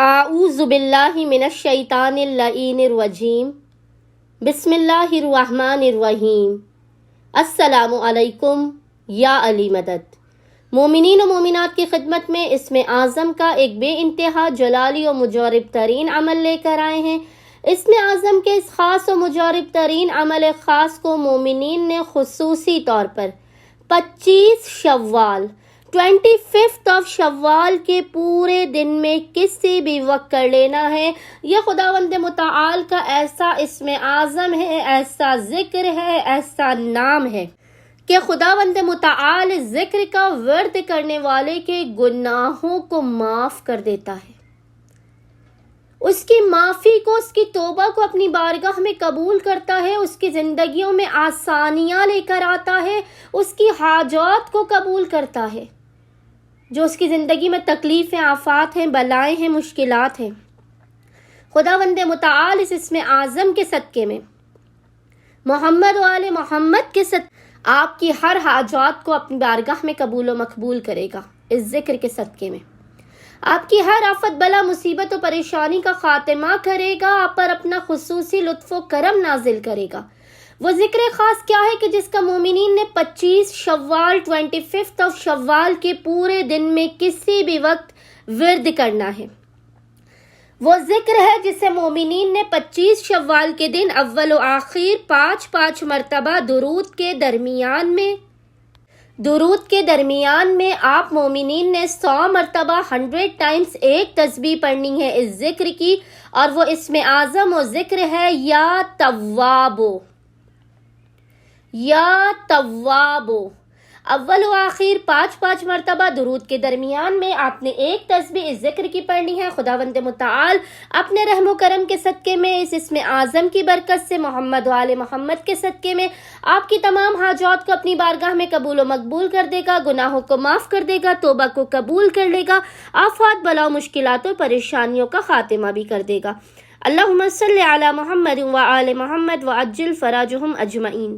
اعوذ باللہ من الشیطان اللعین الرجیم بسم اللہ الرحمن الرحیم السلام علیکم یا علی مدد۔ مومنین و مومنات کی خدمت میں اسم اعظم کا ایک بے انتہا جلالی و مجرب ترین عمل لے کر آئے ہیں۔ اسم اعظم کے اس خاص و مجرب ترین عمل خاص کو مومنین نے خصوصی طور پر 25 شوال 25 شوال کے پورے دن میں کسی بھی وقت کر لینا ہے۔ یہ خداوند متعال کا ایسا اسم اعظم ہے، ایسا ذکر ہے، ایسا نام ہے کہ خداوند متعال ذکر کا ورد کرنے والے کے گناہوں کو معاف کر دیتا ہے، اس کی معافی کو، اس کی توبہ کو اپنی بارگاہ میں قبول کرتا ہے، اس کی زندگیوں میں آسانیاں لے کر آتا ہے، اس کی حاجات کو قبول کرتا ہے، جو اس کی زندگی میں تکلیفیں، آفات ہیں، بلائیں ہیں، مشکلات ہیں۔ خداوند متعال اس اسم اعظم کے صدقے میں، محمد و آل محمد کے صدقے آپ کی ہر حاجات کو اپنی بارگاہ میں قبول و مقبول کرے گا۔ اس ذکر کے صدقے میں آپ کی ہر آفت، بلا، مصیبت و پریشانی کا خاتمہ کرے گا، آپ پر اپنا خصوصی لطف و کرم نازل کرے گا۔ وہ ذکر خاص کیا ہے کہ جس کا مومنین نے 25 شوال 25 شوال کے پورے دن میں کسی بھی وقت ورد کرنا ہے۔ وہ ذکر ہے جسے مومنین نے 25 شوال کے دن اول و آخر 5 مرتبہ درود کے درمیان میں آپ مومنین نے 100 مرتبہ 100 ٹائمز ایک تسبیح پڑھنی ہے اس ذکر کی، اور وہ اسم اعظم و ذکر ہے یا توابو۔ اول و آخر 5 مرتبہ درود کے درمیان میں آپ نے ایک تسبیح اس ذکر کی پڑھنی ہے۔ خداوند متعال اپنے رحم و کرم کے صدقے میں، اس اسم اعظم کی برکت سے، محمد و آل محمد کے صدقے میں آپ کی تمام حاجات کو اپنی بارگاہ میں قبول و مقبول کر دے گا، گناہوں کو معاف کر دے گا، توبہ کو قبول کر لے گا، آفات، بلا، مشکلات اور پریشانیوں کا خاتمہ بھی کر دے گا۔ اللہم صلی علی محمد و آل محمد وعجل فراجہم اجمعین۔